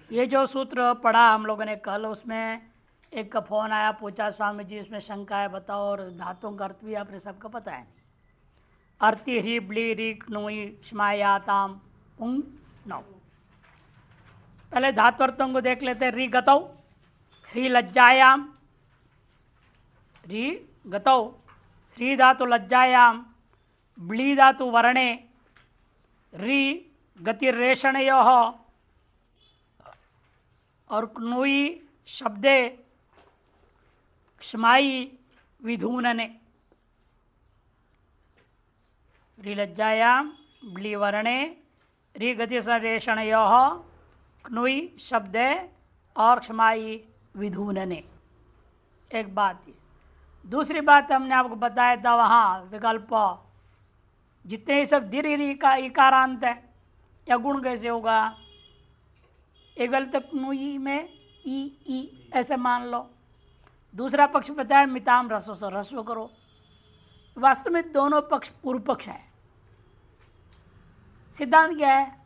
ये जो सूत्र पढ़ा हम लोगों ने कल, उसमें एक का फोन आया, पूछा स्वामी जी इसमें शंका है बताओ, और धातुओं का अर्थ भी आपने सबको पता है। अर्ति ह्री ब्ली री क्नुई क्षमायाताम उंग नौ। पहले धात्वर्थों को देख लेते हैं। री गतौ, ह्री लज्जायाम, री गतौ, ह्री धातु लज्जायाम, ब्ली धातु वर्णे, री गतिरेषणयोः और क्नुई शब्दे क्षमाई विधूनने। री लज्जायाम, ब्ली वर्णे, री गतिरेषणयोः, क्नुई शब्दे और क्षमाई विधूनने। एक बात ये। दूसरी बात हमने आपको बताया था, वहाँ विकल्प जितने सब दीर्घ का इकारांत है या गुण कैसे होगा। एक गलत क्नुई में ई ऐसे मान लो। दूसरा पक्ष बताया मिताम रसो से रस्व करो। वास्तव में दोनों पक्ष पूर्व पक्ष है। सिद्धांत क्या है,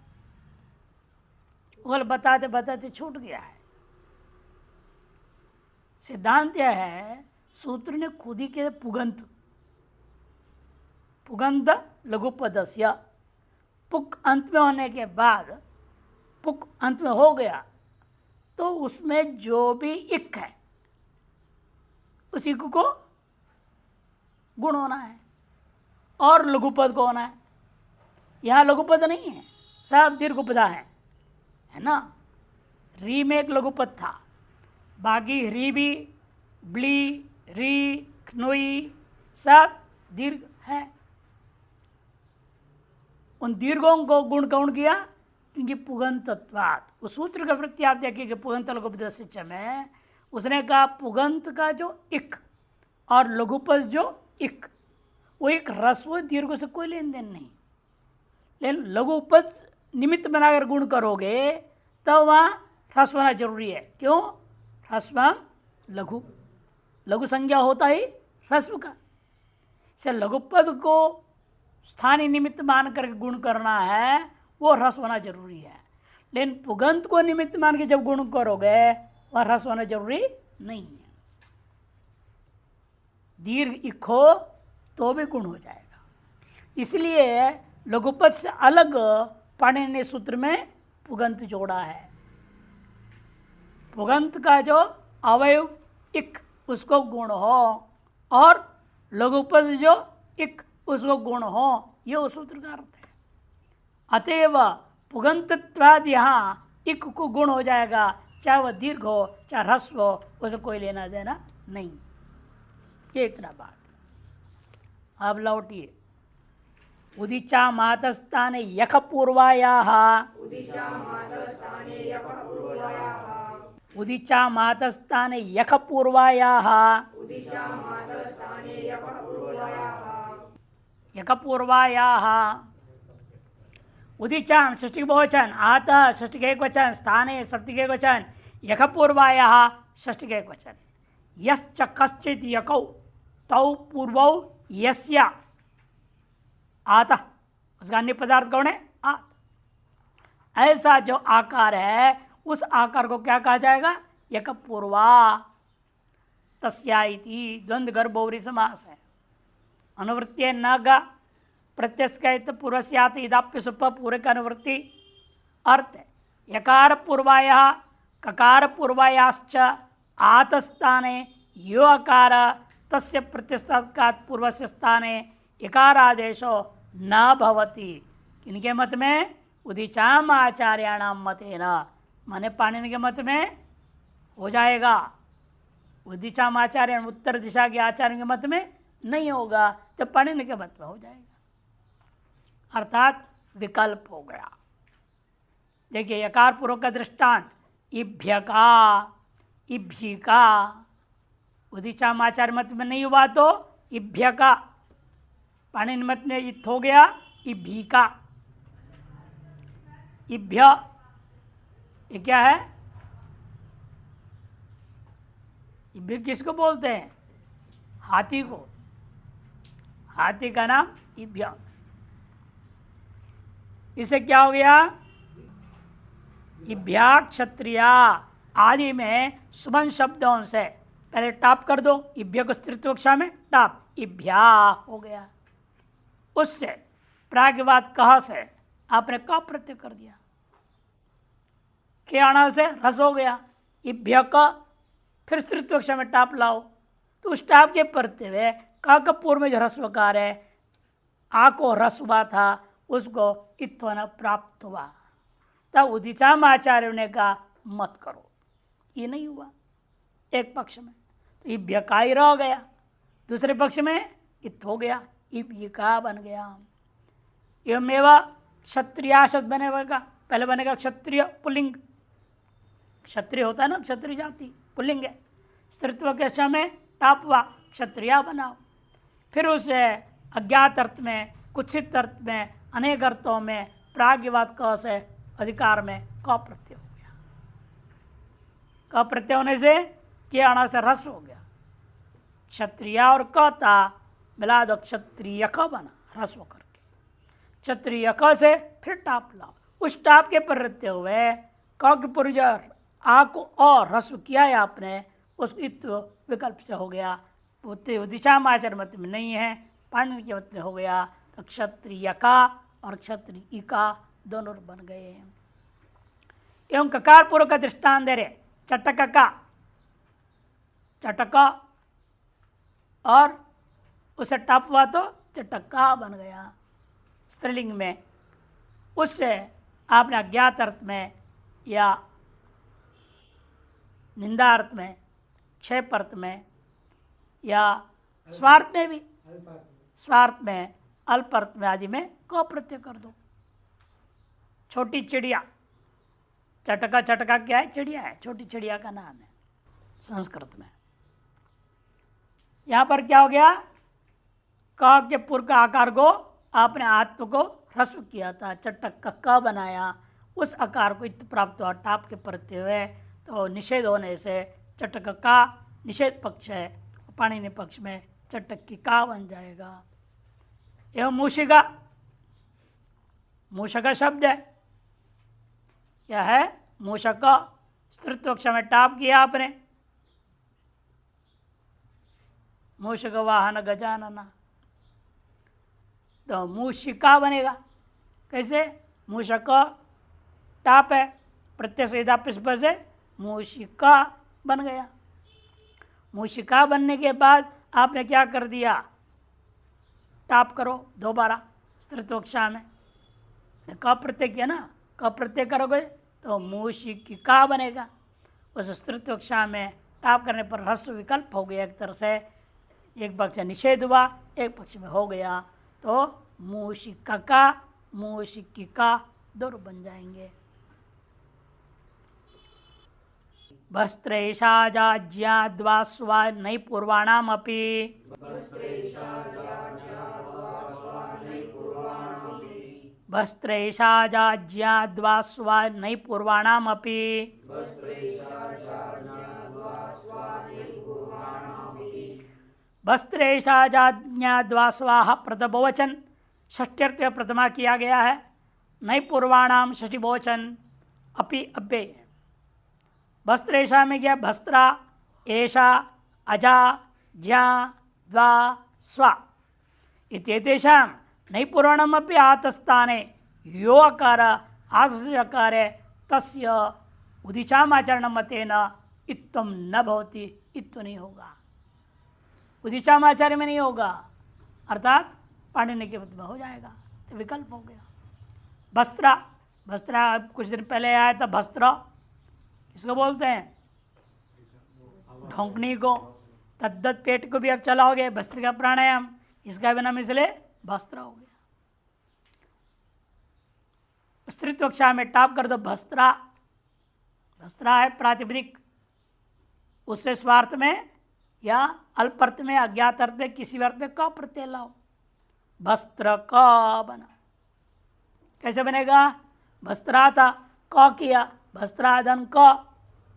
वो बताते बताते छूट गया है। सिद्धांत यह है, सूत्र ने खुद ही के पुगंत, पुगंत लघुपदस्य, पुक अंत में होने के बाद, पुक अंत में हो गया तो उसमें जो भी इक है उसी को गुण होना है और लघुपद को होना है। यहां लघुपद नहीं है, सब दीर्घोपदा है ना। री में एक लघुपद था, बाकी ह्री भी, ब्ली, री, क्नुई सब दीर्घ है। उन दीर्घों को गुण कौन किया, क्योंकि पुगंतत्वात्। उस सूत्र का प्रति आप देखिए कि पुगंत लघुपद में उसने कहा पुगंत का जो इक और लघुपद जो इक, वो एक ह्रस्व दीर्घ से कोई लेन देन नहीं। लेकिन लघुपद निमित्त बनाकर गुण करोगे तो वहाँ ह्रस्व होना जरूरी है। क्यों, ह्रस्व लघु, लघु संज्ञा होता ही ह्रस्व का। से लघुपद को स्थानीय निमित्त मान कर गुण करना है, वो ह्रस्व होना जरूरी है। लेकिन पुगंत को निमित्त मान के जब गुण करोगे वह ह्रस्व होना जरूरी नहीं है। दीर्घ इक हो तो भी गुण हो जाएगा। इसलिए लघुपद से अलग पाणिनि ने सूत्र में पुगंत जोड़ा है। पुगंत का जो अवयव इक उसको गुण हो और लघुपद जो इक उसको गुण हो, ये उस सूत्र का अर्थ है। अतएव पुगंतत्वाद यहाँ इक को गुण हो जाएगा, चाहे वह दीर्घ हो चाहे ह्रस्व हो, उसे कोई लेना देना नहीं। ये इतना बात। अब लौटिए। उदिचा मातस्ताने यख पूर्वायाः, उदिचा मातस्ताने यख पूर्वायाः, यख पूर्वायाः, उदिचाम षष्ठी बहुवचन, आतः षष्ठी का एक वचन, स्थाने सप्तमी का एक वचन, यख पूर्वायाः षष्ठी का एक वचन। यश्च कश्चित् यकौ तौ पूर्वौ यस्य आतः, उसका अन्य पदार्थ कौन है, आत। ऐसा जो आकार है उस आकार को क्या कहा जाएगा, यक पूर्वा। तस्या इति द्वंद्व गर्भोरी समास है। अनुवृत्ति न ग प्रत्यस्क पूर्वस्यात इदाप्य सुप पूरे का अनुवृत्ति अर्थ है। यकार पूर्वाया ककार पूर्वायाश्च आतस्थाने यो अकार तस्य प्रत्यस्तात् पूर्वस्य स्थाने यकारादेशो न भवति। किनके मत में, उदिचाम आचार्याणाम मतेन, माने पाणिनि के मत में हो जाएगा। उदिचाम आचार्य उत्तर दिशा के आचार्य के मत में नहीं होगा, तो पाणिनि के मत में हो जाएगा, अर्थात विकल्प हो गया। देखिए यकार पूर्वक का दृष्टांत, इभ्यका, इभ्यिका। उदिचाम आचार्य मत में नहीं हुआ तो इभ्यका, पाणिनि मत में इत हो गया इभ्यिका। इभ्य ये क्या है, इभ्य किसको बोलते हैं, हाथी को। हाथी का नाम इभ्य। इसे क्या हो गया, इभ्या क्षत्रिया आदि में सुबन शब्दों से पहले टाप कर दो, इभ्य को स्त्रीत्व कक्षा में टाप, इभ्या हो गया। उससे प्रागवाद कह से आपने क प्रत्यय कर दिया, के आना से रस हो गया, इभ्य का फिर स्त्रीत्व कक्षा में टाप लाओ, तो उस टाप के प्रत्यय हुए का पूर्व में जो रस्वकार है, आ को रस हुआ था, उसको इत्वन प्राप्त हुआ। तब उदिचाम आचार्य ने कहा मत करो, ये नहीं हुआ एक पक्ष में, तो इभ्य का ही रह गया, दूसरे पक्ष में इत हो गया, इभ्य का बन गया। एवमेवा क्षत्रिया शब्द बनेगा, पहले बनेगा क्षत्रिय पुल्लिंग, क्षत्रिय होता है ना, क्षत्रिय जाति पुल्लिंग है, स्त्रीत्व के समय टापवा क्षत्रिया बनाओ, फिर उसे अज्ञात अर्थ में, कुत्सित अर्थ में, अनेक अर्थों में प्राग्यवाद क से अधिकार में क प्रत्यय हो गया, क प्रत्यय होने से के आना से रस हो गया, क्षत्रिया और क था मिला दो, क्षत्रिय क बना रस हो करके, क्षत्रिय क से फिर टाप लाओ, उस टाप के प्रत्यय हुए क के पूर्व आ को और रस किया है आपने, उस इत्व विकल्प से हो गया, दिशा आचार्य मत में नहीं है, पाणिनि के मत में हो गया, तो क्षत्रिय का और क्षत्रिय का दोनों बन गए। एवं ककार पूर्व का दृष्टान दे रहे, चटक का, चटका और उसे टप हुआ तो चटक्का बन गया स्त्रीलिंग में, उससे आपने अज्ञात अर्थ में या निंदा अर्थ में, क्षेप अर्थ में या स्वार्थ में भी, स्वार्थ में, अल्प अर्थ में आदि में क प्रत्यय कर दो। छोटी चिड़िया, चटका, चटका क्या है? चिड़िया है, छोटी चिड़िया का नाम है संस्कृत में। यहां पर क्या हो गया? क के पूर्व का आकार को आपने आत्म को ह्रस्व किया था, चटक का क बनाया, उस आकार को इत प्राप्त हुआ, टाप के प्रत्यय हुए, तो निषेध होने से चटक का निषेध पक्ष है, पाणिनि पक्ष में चटक की का बन जाएगा। एवं मूषिका, मूषक शब्द है, यह है मूषक, स्त्रीत्व पक्ष में टाप किया आपने, मूषक वाहन गजानना, तो मूषिका बनेगा। कैसे? मूषक टाप है, प्रत्यय से इदाप्य से मूषिका बन गया। मूषिका बनने के बाद आपने क्या कर दिया? टाप करो दोबारा स्त्रीत्व कक्षा में, क प्रत्यय किया ना, क प्रत्यय करोगे तो मूषिका बनेगा। उस स्त्रीत्व कक्षा में टाप करने पर ह्रस्व विकल्प हो गया, एक तरह से एक पक्ष निषेध हुआ, एक पक्ष में हो गया, तो मूषिका, मूषिका दोनों बन जाएंगे। वस्त्रैषा जाज्ञाद्वा स्वा नई पूर्वाणाम अपि, वस्त्रैषा जाज्ञाद्वा स्वा नई पूर्वाणाम अपि, वस्त्रैषा जाज्ञाद्वा स्वाहा प्रथमवचन षष्ट्यर्थ प्रथमा किया गया है, नई पूर्वाणाम षष्ठी बहुवचन अपि अव्यय। वस्त्रेशा में क्या? भस्त्रा, एषा, अजा, ज्या, द्वा, स्वा इत्येतेषां नई पूर्वाणाम अपि आतस्थाने यो अकार आकार तस्य उदिचामाचरण मतेन इत्वम न भवति, इत्व नहीं होगा, उदिचामाचार्य में नहीं होगा, अर्थात पाणिनि के मत में हो जाएगा, तो विकल्प हो गया। भस्त्रा, भस्त्रा कुछ दिन पहले आया था, भस्त्र किसको बोलते हैं? ढोंकनी को, तद्दत पेट को भी आप चलाओगे, भस्त्रिका प्राणायाम, इसका भी नाम इसलिए भस्त्र हो गया। स्त्रीत्व कक्षा में टाप कर दो भस्त्रा, भस्त्रा है प्रातिपदिक, उससे स्वार्थ में या अल्प अर्थ में, अज्ञात अर्थ में, किसी अर्थ में क प्रत्यय लाओ, भस्त्र क बना। कैसे बनेगा? भस्त्रा था, क किया, भस्त्राधन क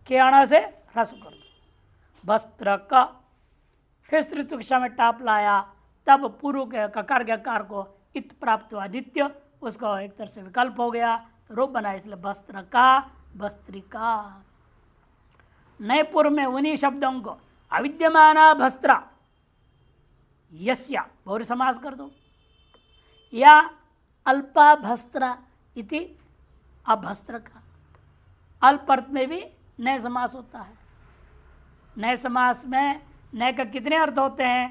के आना से ह्रस्व कर दो, भस्त्र क, फिर स्त्रीत्व कक्षा में टाप लाया, तब पूर्व के ककार के आकार को इत प्राप्त हुआ, नित्य, उसका एक तरह से विकल्प हो गया, तो रूप बना, इसलिए भस्त्र का भस्त्रिका। नए पूर्व में उन्हीं शब्दों को अविद्यमाना भस्त्रा यस्या बहुरी समास कर दो, या अल्पा भस्त्रा इति अभस्त्र का। अल्प अर्थ में भी नए समास होता है। नए समास में नए का कितने अर्थ होते हैं?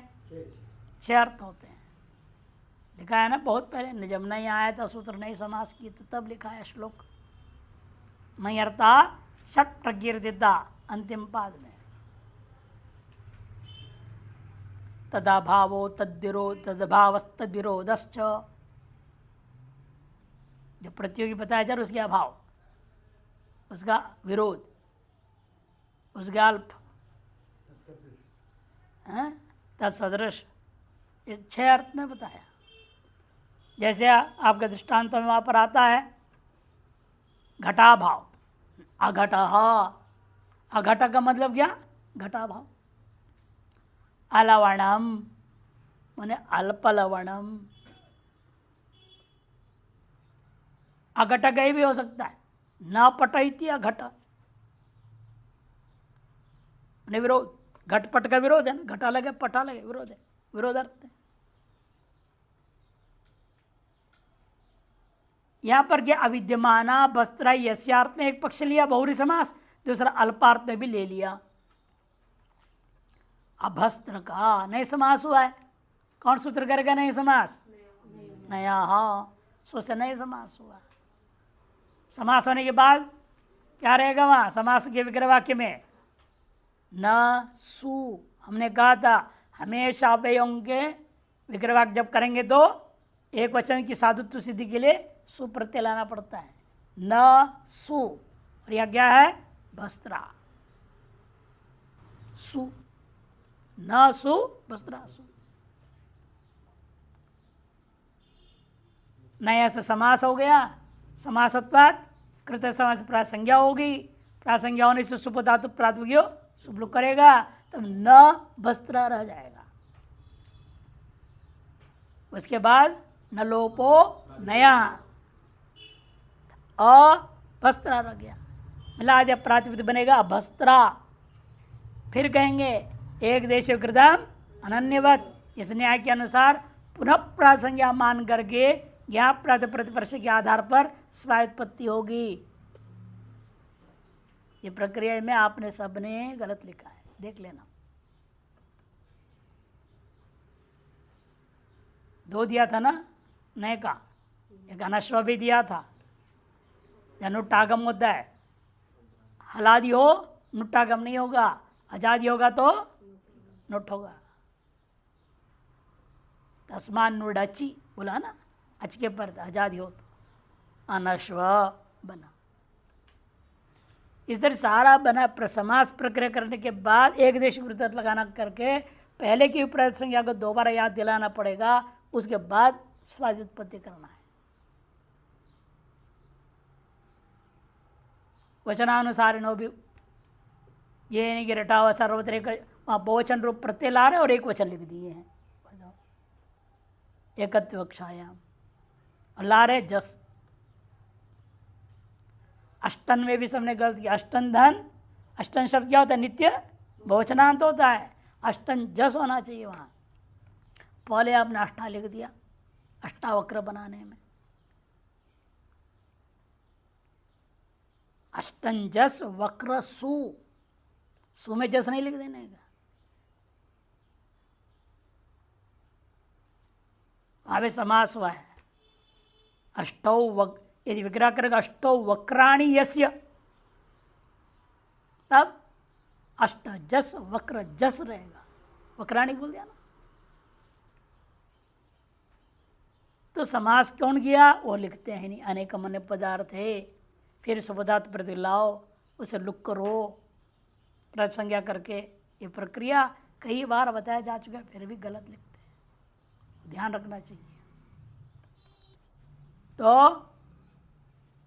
6 अर्थ होते हैं। लिखा है ना बहुत पहले, जब नहीं आया था सूत्र नए समास की तो तब लिखा है श्लोक। मई अर्था षट प्रकीर्तिता अंतिम पाद में। तदा भावो तद्विरोध तदभावस्तद विरोधश्च, जो प्रतियोगी बताया जा रहा उसके अभाव, उसका विरोध, उसका अल्प, तत्सदृश, ये 6 अर्थ में बताया। जैसे आपका दृष्टांत में वहाँ पर आता है घटाभाव, अघट, अघट का मतलब क्या? घटाभाव। अलवणम माने अल्पलवणम, अघट गई भी हो सकता है, न पटैती अघट विरोध, घटपट का विरोध है ना, घटा लगे पटा लगे विरोध है, विरोधार्थ है। यहां पर क्या अविद्यमाना वस्त्र यस्यार्थ में एक पक्ष लिया बहुरी समास, दूसरा अल्पार्थ में भी ले लिया। अभस्त्र का नए समास हुआ है। कौन सूत्र करेगा नए समास? नया, हाँ, सो से नए समास हुआ। समास होने के बाद क्या रहेगा वहां समास के विग्रह वाक्य में? न सु। हमने कहा था हमेशा अव्ययों के विग्रह वाक्य जब करेंगे तो एक वचन की साधुत्व सिद्धि के लिए सु प्रत्यय लाना पड़ता है। न सु, और यह क्या है? भस्त्रा। सु, न सु भस्त्रा सु। नया से समास हो गया। समासत्वात् कृत समास प्रासंज्ञा होगी। प्रासंज्ञा होने से सुप धातु प्रातिपदिक सुपलुक करेगा, तब न भस्त्रा रह जाएगा। उसके बाद न लोपो नया, अभस्त्रा रह गया, मिला दिया, प्रातिपदिक बनेगा अभस्त्रा। फिर कहेंगे एक देश कृतम अनन्यवत, इस न्याय के अनुसार पुनः प्रासंज्ञा मान करके ज्ञाप प्रतिपर्श के आधार पर स्वायुत्पत्ति होगी। ये प्रक्रिया में आपने सबने गलत लिखा है, देख लेना। 2 दिया था ना नए का, एक अनश्व भी दिया था। या नुट्टागम होता है, हलादि हो नुट्टागम नहीं होगा, आजादी होगा तो नुट होगा। तस्मान नुडची बोला ना, अच के पर आजादी हो तो अनश्व बना। इस तरह सारा बना समास प्रक्रिया करने के बाद एक देश वृत्त लगाना करके पहले की प्रयोग संज्ञा को दोबारा याद दिलाना पड़ेगा। उसके बाद स्वायुत्पत्ति करना है। वचनानुसारिणो भी ये नहीं कि रटा हुआ सर्वत्र एक वहाँ बहुवचन रूप प्रत्यय ला रहे और एक वचन लिख दिए हैं। एकत्व क्षायाम और ला रहे जस। अष्टन में भी सबने गलत किया। अष्टन धन, अष्टन शब्द क्या होता है? नित्य बहुवचनांत होता है। अष्टन जस होना चाहिए वहाँ। पहले आपने अष्टा लिख दिया अष्टावक्र बनाने में। अष्टन जस वक्र सु, सु में जस नहीं लिख देने का। वहाँ पे समास हुआ है। अष्टौ यदि विग्रह करेगा अष्टौ वक्राणि यस्य, तब अष्ट जस वक्र जस रहेगा। वक्राणि बोल दिया ना। तो समास कौन किया? वो लिखते हैं नहीं। अनेक अन्य पदार्थ है, फिर सुपदार्थ प्रति लाओ, उसे लुक करो प्रसंज्ञा करके। ये प्रक्रिया कई बार बताया जा चुका है, फिर भी गलत लिखते हैं। ध्यान रखना चाहिए। तो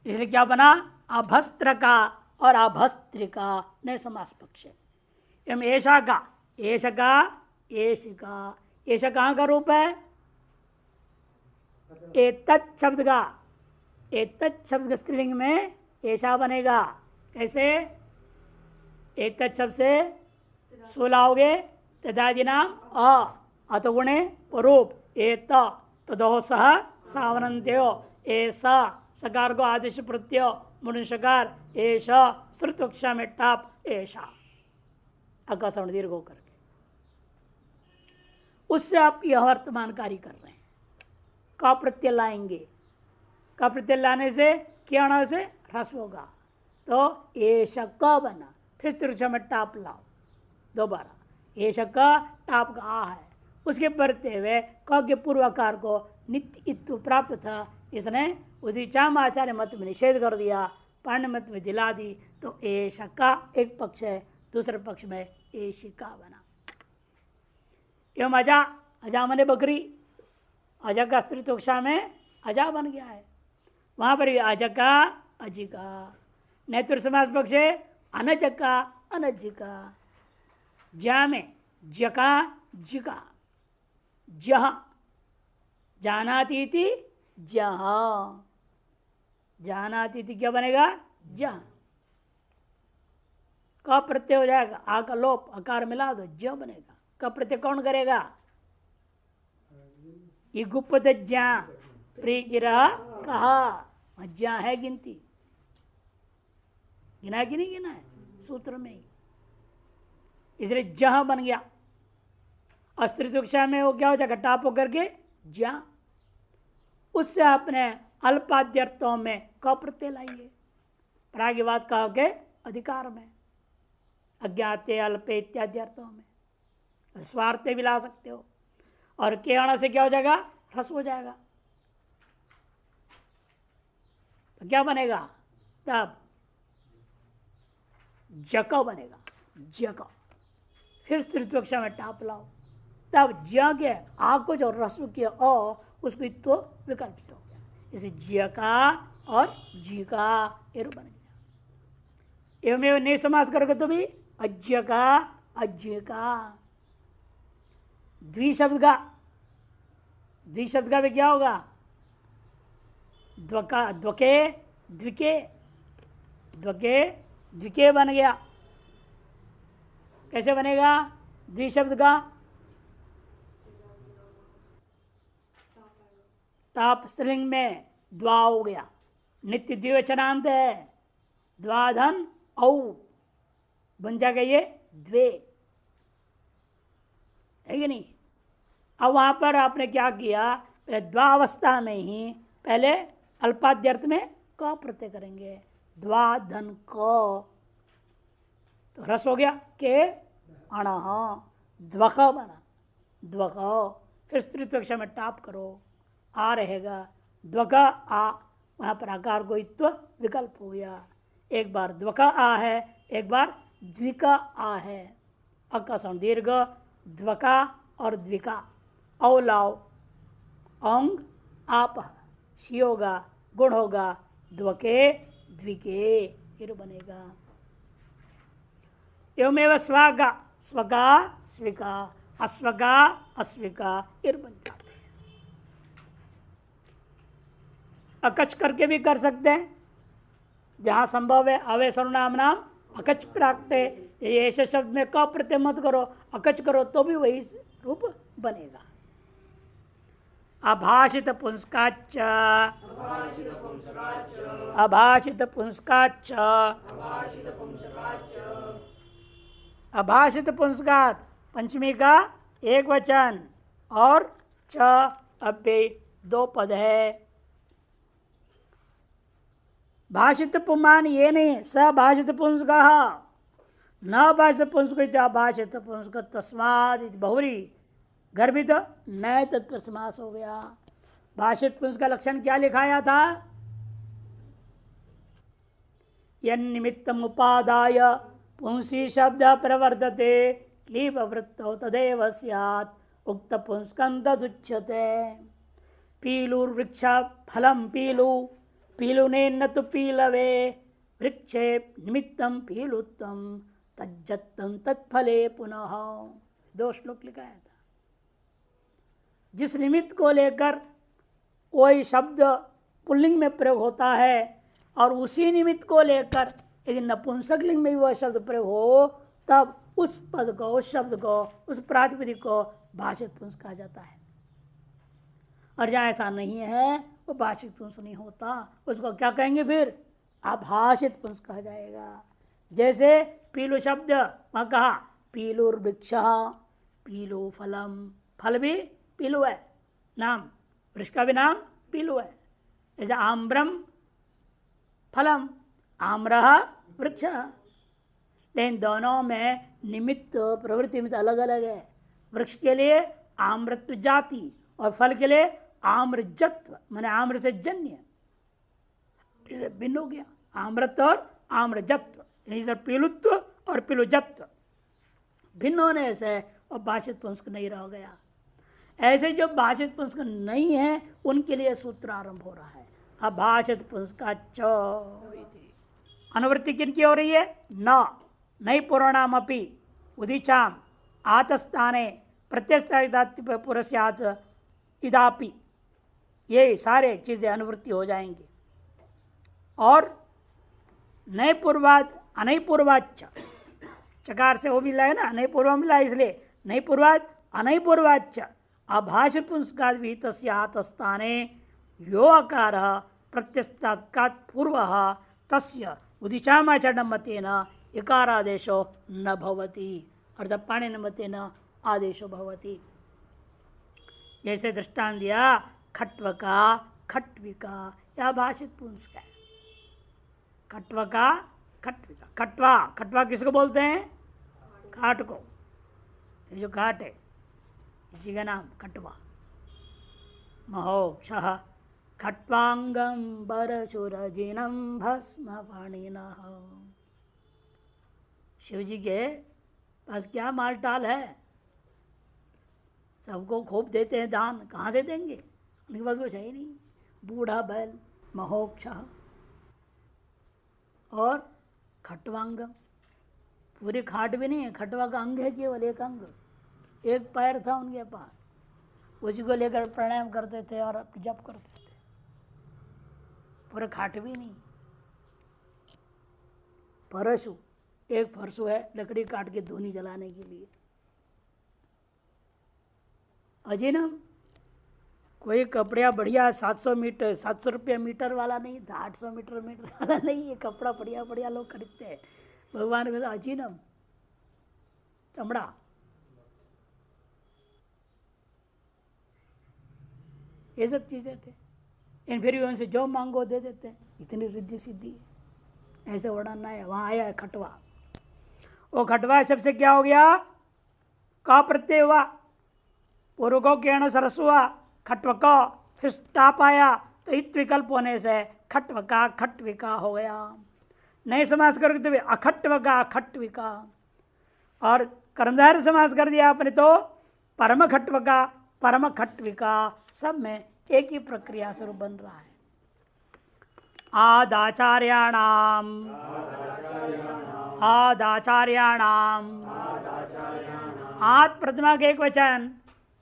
इसलिए क्या बना? अभस्त्र का और अभस्त्रिका नए समास पक्ष। एवं ऐशा का, ऐश का, ऐश का, ऐशा कहाँ का रूप है? एतत् शब्द का, एतत् शब्द के स्त्रीलिंग में ऐशा बनेगा। कैसे? एक शब्द से सुलाओगे तदादि नाम अतगुणे परूप एत तदो सह सावनंत्यो ऐसा सकार को आदेश प्रत्यय मुनिशकार ऐसा श्रुतक्षा में टाप ऐसा आकाशवाणी दीर्घ होकर उससे आप यह वर्तमान कार्य कर रहे हैं। का प्रत्यय लाएंगे, का प्रत्यय लाने से क्या होना से ह्रस्व होगा, तो एश क बना, फिर तिरछा में टाप लाओ दोबारा, एश का टाप का आ है, उसके बढ़ते हुए क के पूर्वाकार को नित्य इत्तु प्राप्त था, इसने उदिचाम आचार्य मत में निषेध कर दिया, पाण्य मत में दिला दी, तो एश का एक पक्ष है, दूसरे पक्ष में एशिका बना। एवं अजा, अजा मने बकरी, अजा का स्त्रीत्वक्षा में अजा बन गया है, वहां पर भी अजका अजिका। नेतृ समास पक्ष है अनजका अनजिका, ज्या में जका जिका, जह जानाती थी जहाँ, जानाती थी क्या बनेगा जह, क प्रत्यय हो जाएगा, आ का लोप अकार मिला दो ज बनेगा। क प्रत्यय कौन करेगा? इगुपत ज्या प्री गिरा कहा, ज्या है गिनती, गिना कि नहीं गिना है सूत्र में ही, इसलिए जह बन गया। अस्त्रित्वक्षा में वो क्या हो जाएगा टाप होकर के ज्या, उससे आपने अल्पाद्यर्थों में क प्रत्यय लाइए, प्रागिवाद कहोगे अधिकार में, अज्ञाते अल्पे इत्यादि अर्थों में, स्वार्थे भी ला सकते हो, और के आने से क्या हो जाएगा ह्रस्व हो जाएगा, तो क्या बनेगा तब जक बनेगा, जक, फिर तृतीय में टाप लाओ, तब ज के आ को जो ह्रस्व किया उसको तो विकल्प से हो गया, इसे ज्य का और जी का एरो बन गया। एवं नहीं समास करोगे तो भी अज्य का अज्य का। द्विशब्द का, द्विशब्द का भी क्या होगा द्वका द्वके द्विके, द्वके द्विके बन गया। कैसे बनेगा द्विशब्द का? ताप स्त्रीलिंग में द्वा हो गया, नित्य द्विवचनांत है, द्वाधन औ बन जाएगा ये द्वे, है कि नहीं। अब वहां पर आपने क्या किया, पहले द्वावस्था में ही पहले अल्पाद्यर्थ में क प्रत्यय करेंगे, द्वाधन क, तो रस हो गया के अण, ध्वक बना ध्वक, फिर स्त्रीत्व में टाप करो, आ रहेगा ध्वक आ, वहां पर आकार गोइत्व विकल्प हो गया, एक बार ध्वक आ है, एक बार द्विका आ है, अका साउंड दीर्घ, ध्वका और द्विका, औ लाओ, अंग आप, शी होगा, गुण होगा, ध्वके द्विके फिर बनेगा। एवमेव स्वगा, स्वगा स्विका, अस्वगा अस्विका फिर बन जाते हैं। अकच करके भी कर सकते हैं, जहां संभव है अवय सर्वनाम नाम अकच प्राप्ते, ऐसे शब्द में क प्रत्यय मत करो, अकच करो तो भी वही रूप बनेगा। अभाषित पुंस्काच, अभाषित पुंस्काच, अभाषित पुंस्कात पंचमी का एक वचन और च अव्यय दो पद है। भाषित पुमान ये नहीं, सभाषित पुंस्का न भाषित पुंस्क अभाषित पुंस्क तस्माद बहुरी गर्भित नए तत्व समास हो गया। भाषित पुंस का लक्षण क्या लिखाया था? यन्निमित्तम उपादाय पुंसी शब्द प्रवर्तते क्लीब वृत्तो तदेव स्यात् उक्त पुंस्कंदुच्यते। पीलुर्वृक्ष फलम पीलु, पीलुने न तो पीलवे, वृक्षे निमित्तम पीलुत्तम तज्जत्तम तत्फले पुनः। दो श्लोक लिखाया था। जिस निमित्त को लेकर कोई शब्द पुल्लिंग में प्रयोग होता है और उसी निमित्त को लेकर यदि नपुंसकलिंग में भी वह शब्द प्रयोग हो तब उस पद को, उस शब्द को, उस प्रातिपदिक को भाषित पुंस कहा जाता है। और जहाँ ऐसा नहीं है वो भाषित पुंस नहीं होता, उसको क्या कहेंगे फिर? आभाषित पुंस कहा जाएगा। जैसे पीलू शब्द वहाँ कहा पीलुर्वृक्ष, पीलू फलम, फल भी पीलू है, नाम वृक्ष का भी नाम पीलू है। जैसे आम्रम फलम, आम्रः वृक्ष, लेकिन दोनों में निमित्त प्रवृत्ति में अलग अलग है। वृक्ष के लिए आम्रत्व जाति और फल के लिए आम्रजत्व, माने आम्र से जन्य, इसे भिन्न हो गया। आम्रत्व और आम्रजत्व, पीलुत्व और पीलुजत्व भिन्न होने से और भाषित पुंस्क नहीं रह गया। ऐसे जो भाषित पुंस्क नहीं है उनके लिए सूत्र आरंभ हो रहा है। अभाषित पुंस्काच्च, अनुवृत्ति किन की हो रही है? न नई पूर्णाम अपि उदिचाम आतस्थाने प्रत्यस्ता पुरस्यात इदापि, ये सारे चीजें अनुवृत्ति हो जाएंगी। और नए पूर्वाद अनय पूर्वाच्च, चकार से वो भी लाए ना, नई पूर्व मिला, इसलिए नई पूर्वाद अनय पूर्वाच्च अभाषित पुंस्काद विहित आतस्थाने यो अकार प्रत्यस्तात् पूर्वः तस्य उदिचामाचरण मतेन इकारादेशो न भवति, अर्थात पाणिनि मतेन आदेशो भवति। जैसे दृष्टांत दिया खट्वका, खट्विका, यह भाषित पुंस्क है। खट्वका, खट्विका, खट्वा, खट्वा किसको बोलते हैं? काट को, ये जो काट है इसी का नाम खट्वा। महोक्षः खट्वांगम बरशुरजिनम भस्म पाणिनः। शिव जी के पास क्या माल टाल है? सबको खूब देते हैं दान, कहाँ से देंगे? उनके पास कुछ है ही नहीं। बूढ़ा बैल, महोक्षः और खट्वांगम, पूरी खाट भी नहीं है, खटवा का अंग है, केवल एक अंग, एक पैर था उनके पास, उसी को लेकर प्राणायाम करते थे और जप करते थे। पूरे खाट भी नहीं। परशु, एक फरसु है लकड़ी काट के धूनी जलाने के लिए। अजीनम, कोई कपड़ा बढ़िया 700 मीटर 700 रुपया मीटर वाला नहीं था, 800 मीटर वाला नहीं, ये कपड़ा बढ़िया बढ़िया लोग खरीदते हैं। भगवान के अजीनम, चमड़ा, ये सब चीजें थे। इन फिर भी उनसे जो मांगो दे देते हैं, इतनी रिद्धि सिद्धि है। ऐसे वर्णन है। वहां आया है खटवा, वो खटवा शब्द से क्या हो गया? का प्रत्यय हुआ, पूर्व को किरण सरस हुआ, खटवका, फिर टाप आया तो इत विकल्प होने से खटवका खटविका हो गया। नए समास करके तो अखट्वका खटविका, और कर्मधारय समास कर दिया आपने तो परम खट्वका परम खट्विका, सब में एक ही प्रक्रिया स्वरूप बन रहा है। आदाचार्याणाम, आदाचार्याणाम, आद प्रतिमा के एक वचन,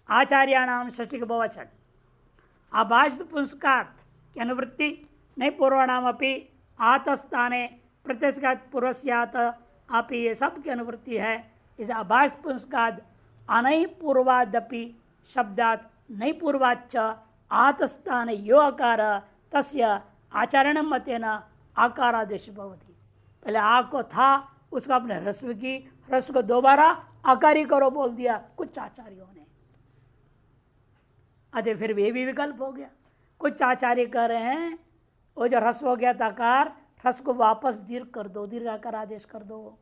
आचार्याणाम षष्ठी के बहुवचन। आभाषित पुंस्कात् की अनुवृत्ति नहीं पूर्वाणाम अपि आतस्थाने प्रत्यस्कात् पूर्वस्यात् अपि, ये सब की अनुवृत्ति है। इस आभाषित पुंस्कात् अनय पूर्वादपि शब्दात् नई पूर्वाच्च आतस्थान यो आकार तस्य आचरण मतेन आकारादेश भवति। पहले आ को था, उसका अपने ह्रस्व की, ह्रस्व को दोबारा आकारी करो बोल दिया कुछ आचार्यों ने। अतः फिर भी विकल्प हो गया। कुछ आचार्य कह रहे हैं वो जो ह्रस्व हो गया था आकार, ह्रस्व को वापस दीर्घ कर दो, दीर्घ आकार आदेश कर दो।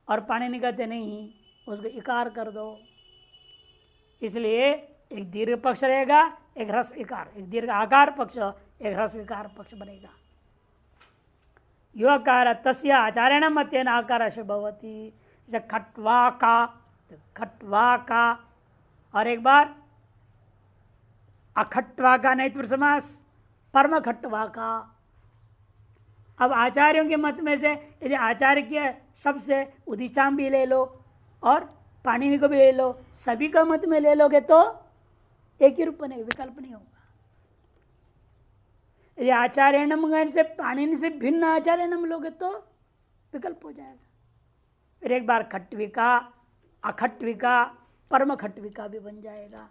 और पाणिनि कहते नहीं, उसको इकार कर दो। इसलिए एक दीर्घ पक्ष रहेगा, एक ह्रस्व इकार, एक दीर्घ आकार पक्ष, एक ह्रस्व इकार पक्ष बनेगा। यो आकार तस्य आचार्यण मतेन आकाराश भवति। जैसे खट्वा का, खट्वा का, और एक बार अखट्वा का नैतृ समास, परम खट्वा का। अब आचार्यों के मत में से यदि आचार्य के शब्द से उदिचाम भी ले लो और पाणिनि को भी ले लो, सभी का मत में ले लोगे तो एक ही रूप बनेगा, विकल्प नहीं होगा। यदि आचार्यणम से पाणिनि से भिन्न आचार्यणम लोगे तो विकल्प हो जाएगा। फिर एक बार खट्विका, अखट्विका, परम खट्विका भी बन जाएगा।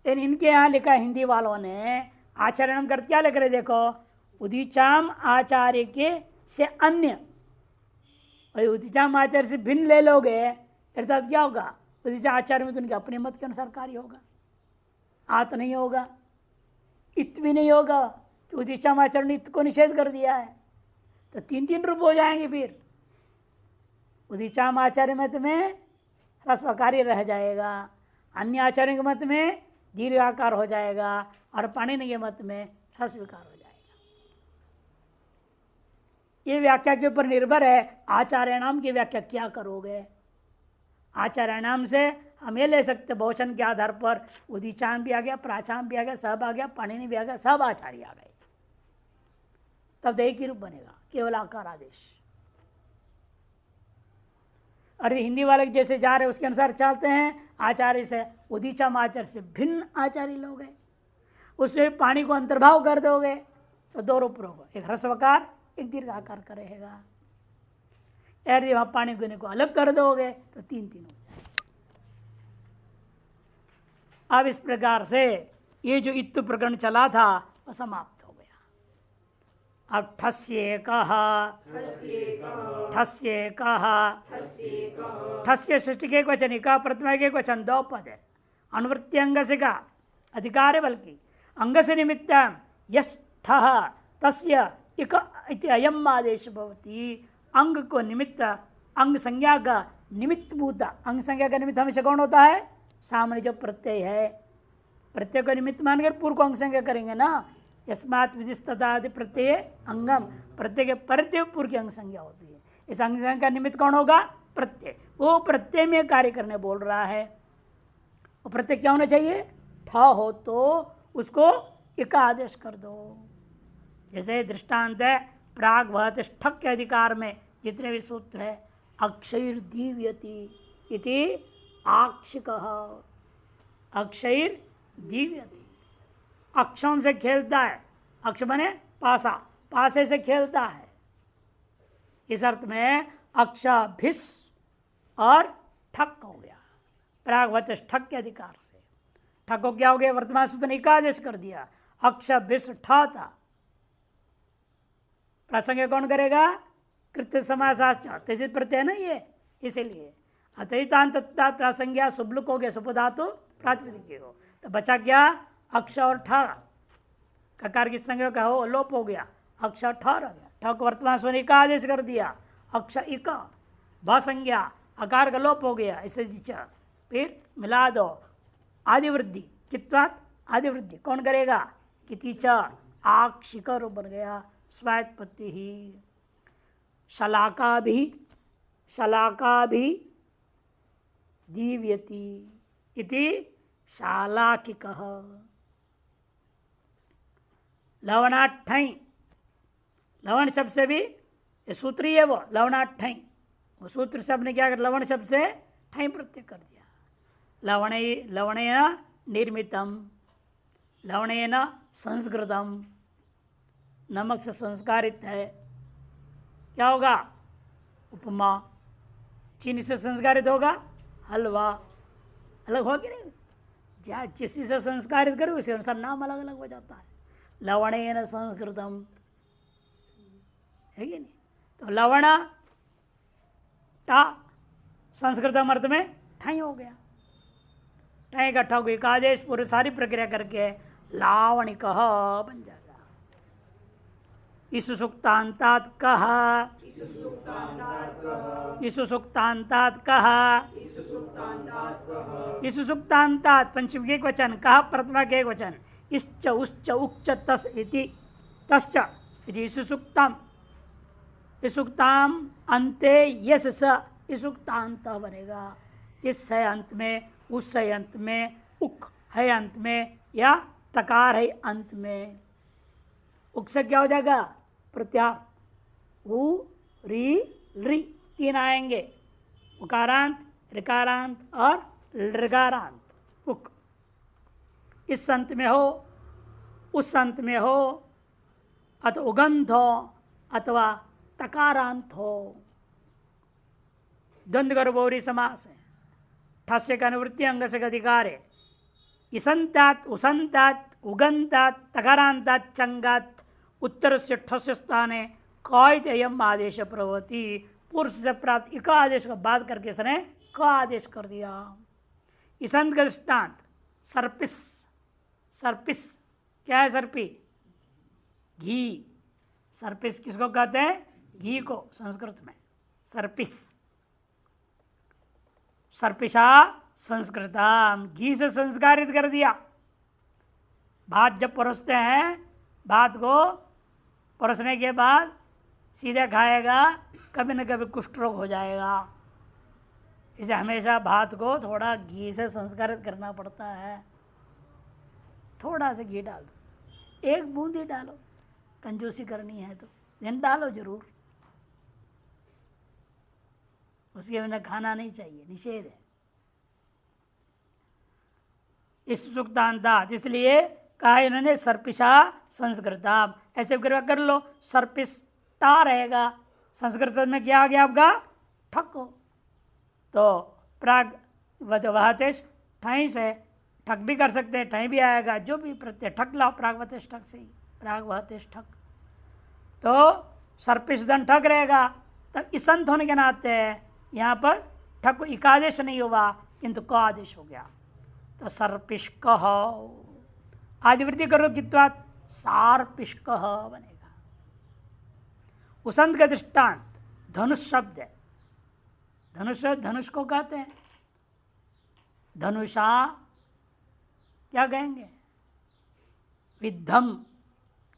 लेकिन इनके यहाँ लिखा हिंदी वालों ने आचरण कर क्या लिख रहे देखो, उदीचाम आचार्य के से अन्य, उदीचाम आचार्य से भिन्न ले लोगे अर्थात क्या होगा, उदीचाम आचार्य में तो उनके अपने मत के अनुसार कार्य होगा, आत नहीं होगा, इत भी नहीं होगा, तो उदीचाम आचार्य ने इत को निषेध कर दिया है, तो तीन तीन रूप हो जाएंगे। फिर उदीचाम आचार्य मत में ह्रस्व कार्य रह जाएगा, अन्य आचार्य के मत में दीर्घ आकार हो जाएगा, और पाणिनि के मत में ह्रस्व विकार हो जाएगा। ये व्याख्या के ऊपर निर्भर है, आचार्य नाम की व्याख्या क्या करोगे। आचार्य नाम से हम ये ले सकते बहुवचन के आधार पर उदीचाम भी आ गया, प्राचाम भी आ गया, सब आ गया, पाणिनि भी आ गया, सब आचार्य आ गए, तब एक ही रूप बनेगा, केवल आकार आदेश। और हिंदी वाले जैसे जा रहे उसके अनुसार चलते हैं, आचार्य से उदीचाम आचार्य से भिन्न आचार्य लोग हैं, उसमें पानी को अंतर्भाव कर दोगे तो दो रूप होगा, एक ह्रस्वकार एक दीर्घाकार का रहेगा। यदि वहां पानी गुने को अलग कर दोगे तो तीन तीन हो जाएगा। अब इस प्रकार से ये जो इत्तु प्रकरण चला था वह समाप्त हो गया। अब ठस्य कहा, ठस्य कहा, ठस्य सृष्टि के वचन का प्रथमा के वचन दो पद है, अनुवृत्ति अंग से का अधिकार है, बल्कि अंग से निमित्त यश ठः तस्य इक इति अयम आदेश भवति। अंग को निमित्त, अंग संज्ञा का निमित्त भूत, अंग संज्ञा का निमित्त हमेशा कौन होता है, सामने जो प्रत्यय है, प्रत्यय को निमित्त मानकर पूर्व को अंग संज्ञा करेंगे ना, यस्मात् विधिस्तदादि प्रत्यय अंगम, प्रत्यय के परत्य पूर्व की अंग संज्ञा होती है। इस अंग संज्ञा का निमित्त कौन होगा, प्रत्यय, वो प्रत्यय में कार्य करने बोल रहा है। वो प्रत्यय क्या होना चाहिए, ठ हो तो उसको इका आदेश कर दो। जैसे दृष्टांत है प्राग वह ठक के अधिकार में जितने भी सूत्र है, अक्षैर दीव्यति इति आक्षिक, अक्षैर दीव्यति, अक्षों से खेलता है, अक्ष बने पासा, पासे से खेलता है, इस अर्थ में अक्षभिस और ठक हो गया, प्रागवत ठक के अधिकार से। ठक को क्या हो गया, वर्तमान सूत्र ने एकादेश कर दिया, अक्षभिस ठा था, प्रसंग कौन करेगा, कृत्य समासाच तेजित प्रत्यय ना ये, इसीलिए अतितांत प्रासंज्ञा सुबलुक हो गया, सुपधातु प्रातिपदिक हो, तो बचा क्या, अक्ष और ठ, ककार की संज्ञा का हो लोप हो गया, अक्ष ठ रह गया, ठ को वर्तमान स्वने का आदेश कर दिया, अक्ष इक, भ संज्ञा अकार का लोप हो गया, इसे फिर मिला दो आदिवृद्धि, कित्वात आदिवृद्धि कौन करेगा, किति च आक्षिक रूप बन गया, स्वायत्पत्ति ही। शलाका भी, शलाका भी दीव्यति इति शालाकिक। लवणाठ्ठई, लवण शब्द से भी ये सूत्र ही है, वो लवणाठ्ठई, वो सूत्र शब्द ने क्या कर, लवण शब्द से ठई प्रत्यय कर दिया। लवणेन निर्मितम, लवणेन संस्कृतम, नमक से संस्कारित है, क्या होगा, उपमा, चीनी से संस्कारित होगा हलवा, अलग हो कि नहीं, जहाँ जिस से संस्कारित करो उसी अनुसार नाम अलग अलग हो जाता है। लवणेन संस्कृतम है कि नहीं, तो लवण टा संस्कृतम अर्थ में ठाई हो गया, ठाई का ठग एक आदेश पूरी सारी प्रक्रिया करके लावणिक बन जाएगा। इस सुक्तांतात कहा, इस सुक्तांतात कहा, इस सुक्तांतात पंचम के एक वचन, कहा प्रथमा के एक वचन, इश्च उच्च उच्च तस इति तश्च इति इस सुक्तम, इस सुक्ताम अंते यस स इस सुक्तांत बनेगा, इस है अंत में, उस है अंत में, उक है अंत में, या तकार है अंत में, उक से क्या हो जाएगा, प्रत्यार, उ री री तीन आएंगे, उकारांत, ऋकारांत और ऋकारांत, उक इस अंत में हो, उस अंत में हो, अथवा उगंध हो, अथवा तकारांत हो, द्वंद्व गर्भोरी समास है, ठस्य का अनुवृत्ति अंग से अधिकार है, इसंतात उसंतात उगंतात तकारांतात चंगात उत्तर से ठस्य स्थाने कायित एयम आदेश प्रवृत्ति पूर्व से प्राप्त इका आदेश का बात करके इसने क आदेश कर दिया। इसंत का दृष्टांत सर्पिस, सर्पिस क्या है? सर्पी, घी। सर्पिस किसको कहते हैं? घी को संस्कृत में सर्पिस। सर्पिशा संस्कृतम, घी से संस्कारित कर दिया। भात जब परोसते हैं, भात को परोसने के बाद सीधे खाएगा, कभी न कभी कुष्ठ रोग हो जाएगा। इसे हमेशा भात को थोड़ा घी से संस्कारित करना पड़ता है। थोड़ा सा घी डाल दो, एक बूंद ही डालो, कंजूसी करनी है तो, लेकिन डालो जरूर। उसके बिना खाना नहीं चाहिए, निषेध है। इस सुक्तांता, इसलिए कहा इन्होंने सर्पिशा संस्कृता। ऐसे कर लो, सर्पिस ता रहेगा, संस्कृत में क्या आ गया आपका? ठक हो। तो प्राग वहतेश ठई से ठक भी कर सकते हैं, ठई भी आएगा, जो भी प्रत्यय ठक लाओ, प्रागवतेश ठक से ही, प्राग वहतेश ठक। तो सर्पिशदन ठक रहेगा। तब इसंत होने के नाते यहाँ पर ठक को इकादेश नहीं हुआ, किंतु क आदेश हो गया। तो सर्पिष्क आदिवृत्ति करो कित्वात सार्पिष्क बनेगा। उसंत का दृष्टांत धनुष शब्द है। धनुष, धनुष को कहते हैं धनुषा, क्या कहेंगे? विद्धम,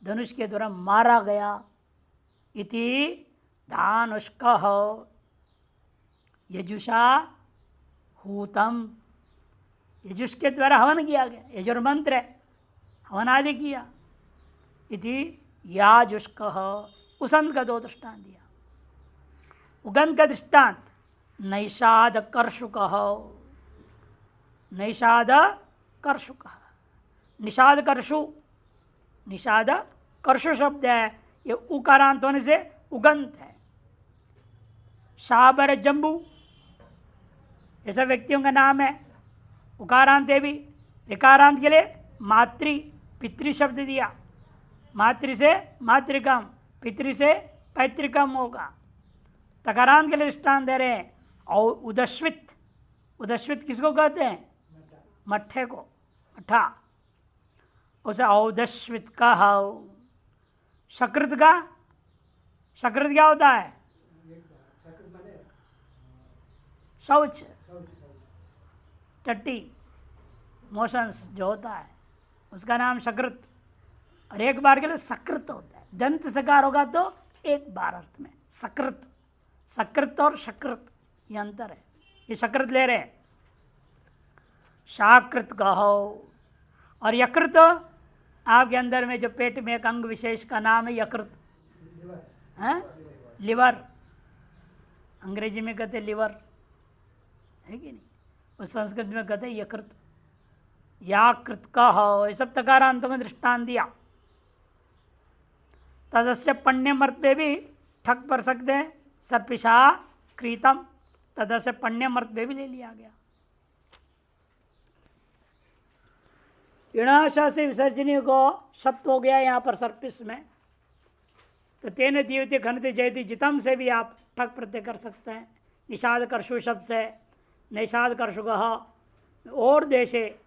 धनुष के द्वारा मारा गया। इति धानुष्क यजुषा हूतम, यजुष के द्वारा हवन किया गया, यजुर्मंत्र है, हवन आदि किया। इति याजुष्क, उसंत का दो दृष्टांत दिया। उगंत का दृष्टांत नैषाद कर्षुक, नैषाद कर्षुक, निषाद कर्षु, निषाद कर्षु शब्द है, ये उकारांत होने से उगंत है। शाबर जंबू ऐसा व्यक्तियों का नाम है। उकारांत है भी, ऋकारांत के लिए मातृ पितृ शब्द दिया। मातृ से मातृकम, पितृ से पैतृकम होगा। तकारांत के लिए दृष्टांत दे रहे हैं। और उदश्वित, उदश्वित किसको कहते हैं? मट्ठे को, मट्ठा, उसे औदश्वित का। सकृत का, सकृत क्या होता है? शौच, टट्टी, मोशंस जो होता है उसका नाम सकृत। और एक बार के लिए सकृत होता है। दंत सकार होगा तो एक बार अर्थ में सकृत। सकृत और शकृत ये अंतर है। ये सकृत ले रहे हैं। शाकृत कहो। और यकृत आपके अंदर में जो पेट में एक अंग विशेष का नाम है यकृत, है लिवर, अंग्रेजी में कहते लिवर, है कि नहीं? उस संस्कृत में कहते यकृत। याकृत कहो, ये सब तकारांतों में दृष्टांत दिया। तदस्य पण्यम अर्थ पे भी ठक पर सकते हैं। सर्पिशा क्रीतम, तदस्य पण्यम अर्थ पे भी ले लिया गया। इणाशा से विसर्जनीय को शब्द हो गया यहाँ पर सर्पिस में। तो तेन दीवती खनति जयति जितम से भी आप ठक प्रत्यय कर सकते हैं। निषाद कर्षु शब्द से निषाद कर्षुग और देशे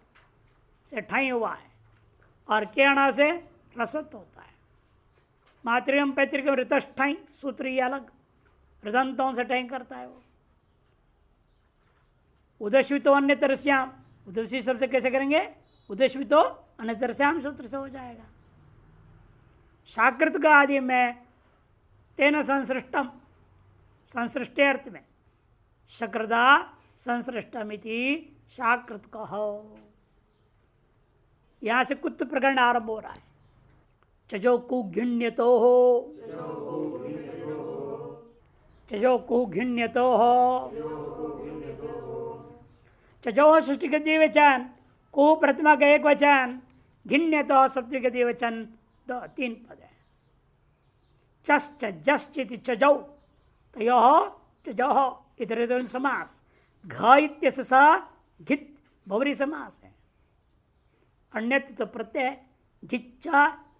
से ठई हुआ है। और केणा से रसत होता है। मातृम पैतृकम ऋतष्ठई, सूत्र ये अलग, ऋदंतों से ठई करता है वो। उदश्वितो अन्य तरस्याम, उदश्वित शब्द से कैसे करेंगे? उदश्वितो अन्य तरस्याम सूत्र से हो जाएगा। शाकृत का आदि में तेन संसृष्टम, संसृष्टे अर्थ में शक्रदा संसृष्टमिति शाकृत कहो। यहां से कुत्त प्रकरण आरंभ हो रहा है। चजो कुघिण्यतो हो, चजो कुघिण्यतो हो, चजो सृष्टि के द्विवचन, कु प्रतिमा का एक वचन, घिण्यतो सप्तमी के द्विवचन, दो तीन पद है। चश्च जश्चिति चजौ तयोः चजोः इतरेतरं समास। घ इत्यस्य स घित बहुव्रीहि समास है। अन्यत्र तो प्रत्यय घिच्च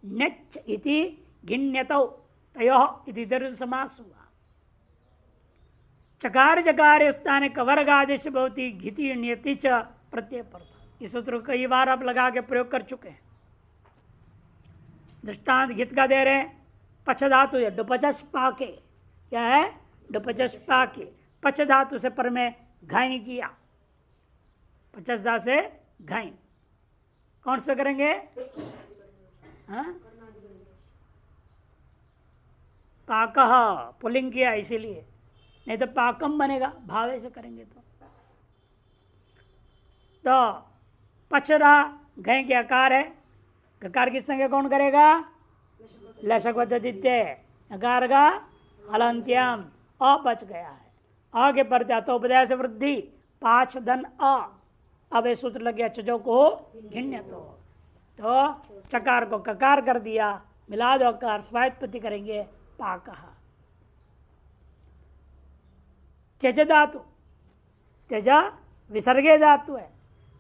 नेच्च इति घिण्यतौ तयोः इति इतरेतरं समास हुआ। चकार जकार स्थाने कवर्ग आदेश भवति घिति ण्यति च प्रत्यय पड़ता। इस सूत्र को कई बार आप लगा के प्रयोग कर चुके हैं। दृष्टांत घित का दे रहे हैं, पच धातु है डुपचस पाके, क्या है डुपचस पाके, पच धातु से पर में घाई किया, पचस धातु से घाई, कौन सा करेंगे? हाँ? पाकह पुलिंग किया इसीलिए, नहीं तो पाकम बनेगा, भावे से करेंगे तो पचरा घय के आकार है, गकार की संज्ञा कौन करेगा? लशक वदित्य, अकार का हलंत्यम, अ बच गया है, आगे बढ़ते तो उपदय से वृद्धि पांच धन अ। अब ये सूत्र लग गया चजो को घिण्य तो चकार को ककार कर दिया, मिला दो अकार स्वायत्पत्ति करेंगे पाकह। त्यज धातु, त्यज विसर्गे धातु है,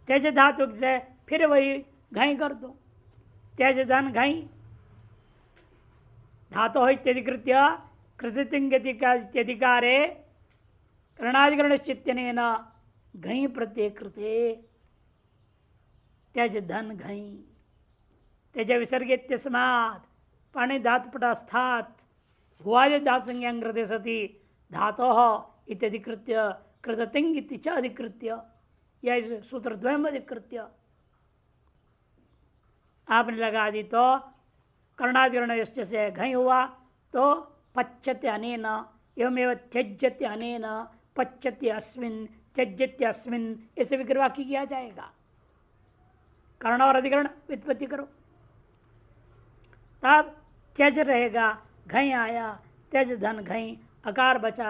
त्यज धातु से फिर वही घई कर दो, त्यज धन घई धातो इत्यधिकृत्य कृतितिंगतिकारे करणाधिकरणश्चित्यनेन घई प्रत्यय कृते त्यज धन घई। त्यज विसर्गे इत्यस्मात् पाणि धातुपटास्थात् भुवादि धातु संज्ञां कृते सति धातोः इत्यधिकृत्य कृततिंग इति च अधिकृत्य, यह सूत्र द्वयम् अधिकृत्य आपने लगा दी तो कर्णाधिकरण से घई हुआ तो पच्यते अनेन एवमेव त्यज्यते अनेन पच्यते अस्मिन् त्यज्यते अस्मिन्, ऐसे विग्रहवाक्य किया जाएगा। कर्ण और अधिकरण व्युत्पत्ति करो, तब त्यज रहेगा, घई आया, त्यज धन घई, अकार बचा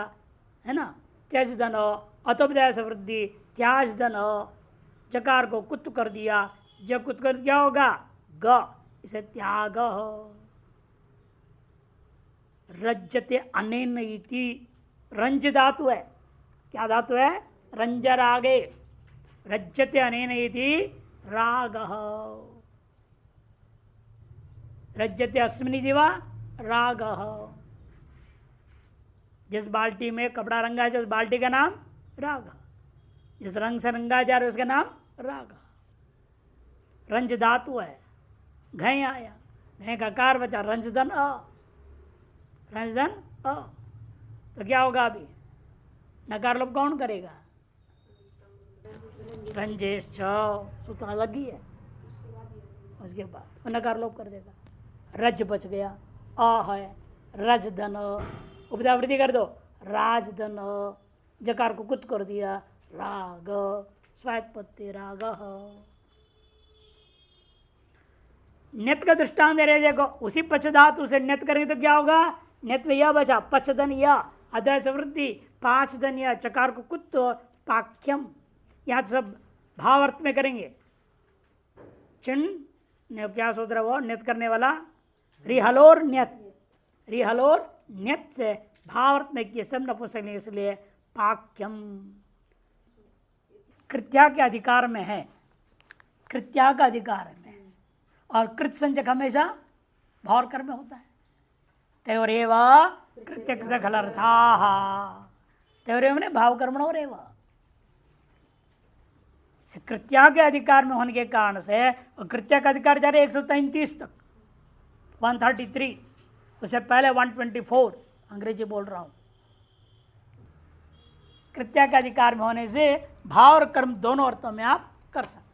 है ना, त्यज धन अतोपदय से वृद्धि त्याज धन, जकार को कुत कर दिया, जब कुत कर क्या होगा? ग, इसे त्याग। रज्जते अनेन इति, रंज धातु है, क्या धातु है? रंज रागे, रज्जते अनेन इति राग, रज्जते अस्मिन् दिवा राग। जिस बाल्टी में कपड़ा रंगा है उस बाल्टी का नाम राग, जिस रंग से रंगा जा रहा है उसका नाम राग। रंज धातु है, घय आया, घय का कार बचा, रंजधन अ, रंजधन अ, तो क्या होगा? अभी नकार लोप कौन करेगा? रंजेश सूत्र अलग ही है, उसके बाद नकार लोप कर देगा। रज बच गया, अ है, रजधन, उपधावृत्ति कर दो, राजधन, जकार को कुत कर दिया, राग, स्वायत्पत्ति राग। नेत का दृष्टांत दे रहे, देखो उसी पच धातु से नेत करेंगे तो क्या होगा? नेत में यह बचा, पचधन या अदय से वृद्धि, पांच धन या चकार को कुत पाख्यम, यहाँ तो सब भाव अर्थ में करेंगे। चिन्ह क्या सूत्र है वो? नेत करने वाला रिहलोर न्यत, रिहलोर न्यत से भाव अर्थ में किए सब नपुंसक, इसलिए पाक्यम कृत्या के अधिकार में है, कृत्या का अधिकार में, और कृत संजक हमेशा भाव कर्म में होता है। तयोरेव कृत्य कृत खलर्थाः, तयोरेव ने भाव कर्मणो रेव, कृत्या के अधिकार में होने के कारण से, और कृत्या का अधिकार जा रहे 133 तक, 133, उससे पहले 124, अंग्रेजी बोल रहा हूं। कृत्या के अधिकार में होने से भाव और कर्म दोनों अर्थों में आप कर सकते।